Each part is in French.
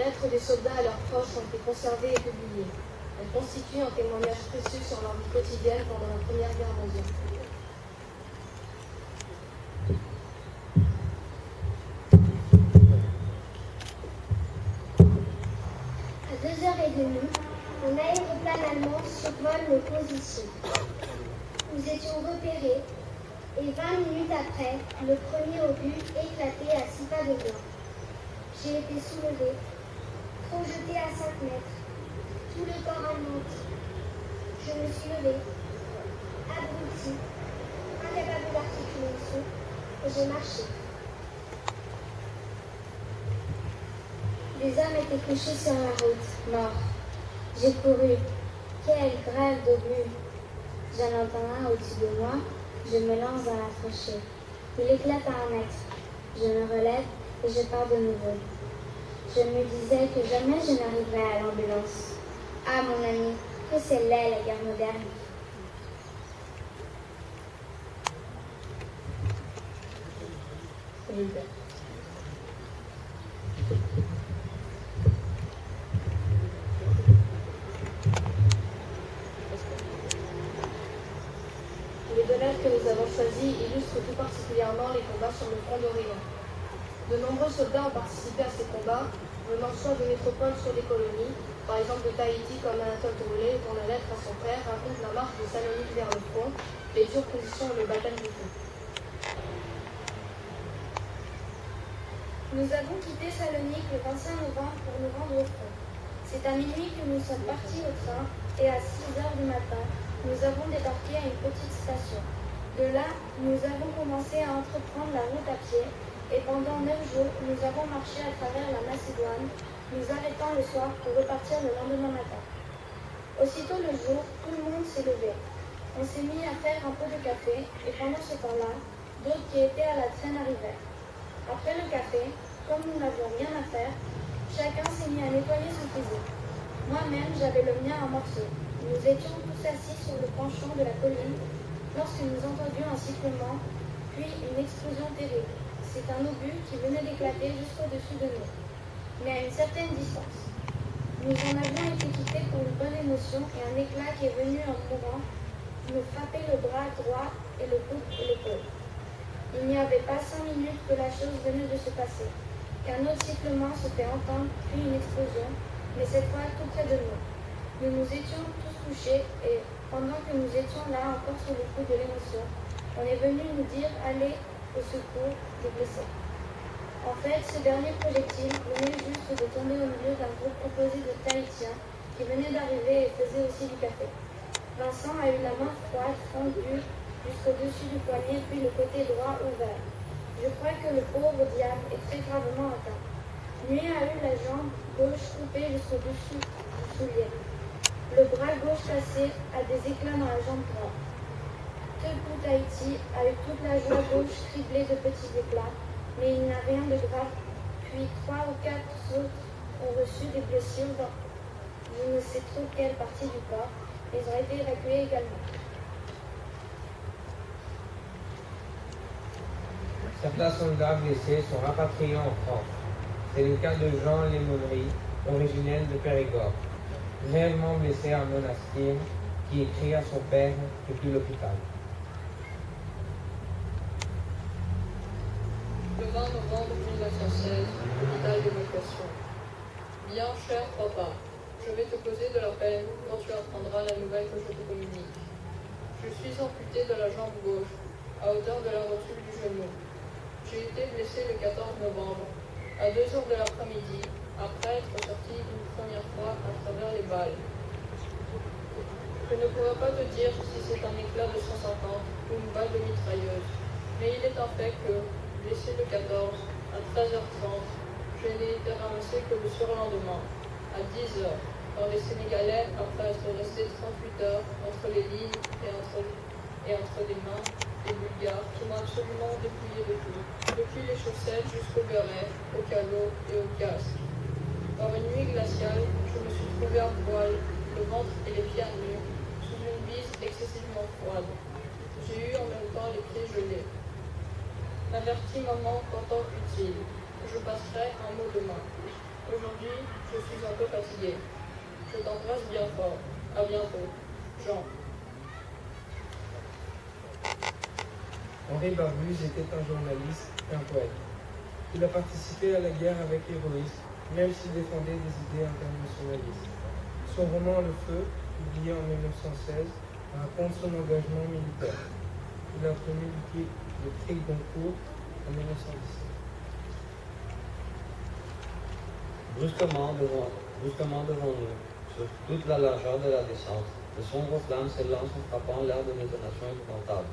lettres des soldats à leurs proches ont été conservées et publiées. Elles constituent un témoignage précieux sur leur vie quotidienne pendant la Première Guerre mondiale. À 2h30, un aéroplane allemand survole nos positions. Nous étions repérés et 20 minutes après, le premier obus éclatait à 6 pas de moi. J'ai été soulevée, projetée à 5 mètres, tout le corps anéanti. Je me suis levée, abrutie, incapable d'articuler un son, et j'ai marché. Des hommes étaient couchés sur la route, morts. J'ai couru. Quelle grève d'obus! J'en entends un au-dessus de moi. Je me lance dans la tranchée. Il éclate à 1 mètre. Je me relève et je pars de nouveau. Je me disais que jamais je n'arriverais à l'ambulance. Ah, mon ami, que c'est laid la guerre moderne. Les deux lettres que nous avons choisies illustrent tout particulièrement les combats sur le front d'Orient. De nombreux soldats ont participé à ces combats, venant soit de métropoles, soit des colonies, par exemple de Tahiti comme Anatole Troulet, dont la lettre à son père raconte la marche de Salonique vers le front, les dures conditions et le baptême du feu. Nous avons quitté Salonique le 25 novembre pour nous rendre au front. C'est à minuit que nous sommes partis au train et à 6 heures du matin, nous avons débarqué à une petite station. De là, nous avons commencé à entreprendre la route à pied et pendant 9 jours, nous avons marché à travers la Macédoine, nous arrêtant le soir pour repartir le lendemain matin. Aussitôt le jour, tout le monde s'est levé. On s'est mis à faire un peu de café et pendant ce temps-là, d'autres qui étaient à la traîne arrivèrent. Après le café, comme nous n'avions rien à faire, chacun s'est mis à nettoyer son fusil. Moi-même, j'avais le mien en morceaux. Nous étions tous assis sur le penchant de la colline lorsque nous entendions un sifflement, puis une explosion terrible. C'est un obus qui venait d'éclater juste au-dessus de nous, mais à une certaine distance. Nous en avions été quittés pour une bonne émotion et un éclat qui est venu en mourant me frapper le bras droit et le coude et l'épaule. Il n'y avait pas 5 minutes que la chose venait de se passer, qu'un autre sifflement se fait entendre, puis une explosion, mais cette fois tout près de nous. Nous nous étions tous couchés et, pendant que nous étions là encore sous le coup de l'émotion, on est venu nous dire « Allez au secours des blessés ». En fait, ce dernier projectile venait juste de tomber au milieu d'un groupe composé de Tahitiens qui venaient d'arriver et faisaient aussi du café. Vincent a eu la main froide, fendue, jusqu'au-dessus du poignet, puis le côté droit ouvert. Je crois que le pauvre diable est très gravement atteint. Nuit a eu la jambe gauche coupée jusqu'au-dessus du soulier. Le bras gauche cassé a des éclats dans la jambe droite. Tepu Tahiti a eu toute la jambe gauche criblée de petits éclats, mais il n'a rien de grave. Puis 3 ou 4 autres ont reçu des blessures dans je ne sais trop quelle partie du corps. Ils ont été évacués également. Certains soldats blessés sont rapatriés en France. C'est le cas de Jean Lémonnerie, originel de Périgord, réellement blessé à Monastir, qui écrit à son père depuis l'hôpital. Le 20 novembre 1916, hôpital d'évacuation. Bien cher papa, je vais te causer de la peine quand tu apprendras la nouvelle que je te communique. Je suis amputé de la jambe gauche, à hauteur de la rotule du genou. J'ai été blessé le 14 novembre, à 2 heures de l'après-midi, après être sorti une première fois à travers les balles. Je ne pourrais pas te dire si c'est un éclat de 150 ou une balle de mitrailleuse, mais il est un fait que, blessé le 14, à 13h30, je n'ai été ramassé que le surlendemain, à 10h, par les Sénégalais après être resté 38 heures entre les lignes et entre les mains des Bulgares qui m'ont absolument dépouillé de tout, depuis les chaussettes jusqu'au béret, au calot et au casque. Par une nuit glaciale, je me suis trouvé à poil, le ventre et les pieds nus, sous une bise excessivement froide. J'ai eu en même temps les pieds gelés. M'avertit maman qu'en temps utile, je passerai un mot demain. Aujourd'hui, je suis un peu fatigué. Je t'embrasse bien fort. À bientôt. Jean. Henri Barbus était un journaliste et un poète. Il a participé à la guerre avec héroïsme, même s'il défendait des idées internationalistes. Son roman Le Feu, publié en 1916, raconte son engagement militaire. Il a obtenu le prix Goncourt en 1917. Brusquement devant nous, sur toute la largeur de la descente, de sombres flammes s'élancent en frappant l'air de détonations épouvantables.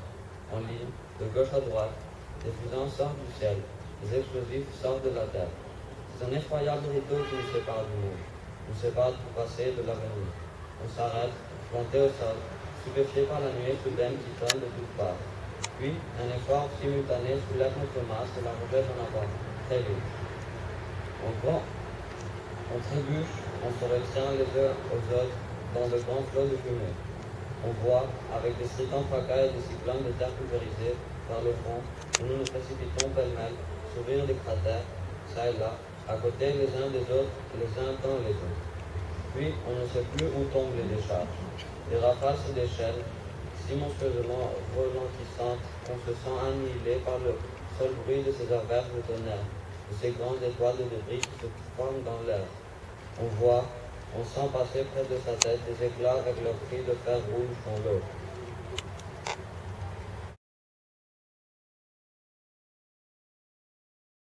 En ligne, de gauche à droite, des fusils sortent du ciel, des explosifs sortent de la terre. C'est un effroyable rideau qui nous sépare du monde, nous sépare du passé et de l'avenir. On s'arrête, planté au sol, stupéfié par la nuée soudaine qui tonne de toutes parts. Puis, un effort simultané soulève notre masse et la rejette en avant, très vite. On trébuche, on se retient les uns aux autres dans de grands flots de fumée. On voit, avec des stridents fracas et des cyclones de terre pulvérisée, vers le fond, où nous nous précipitons pêle-mêle, s'ouvrir des cratères, ça et là, à côté les uns des autres et les uns dans les autres. Puis, on ne sait plus où tombent les décharges. Les rafales se déchaînent, si monstrueusement relentissantes qu'on se sent annihilé par le seul bruit de ces averses de tonnerre, de ces grandes étoiles de débris qui se forment dans l'air. On voit, on sent passer près de sa tête des éclats avec leurs cris de fer rouge dans l'eau.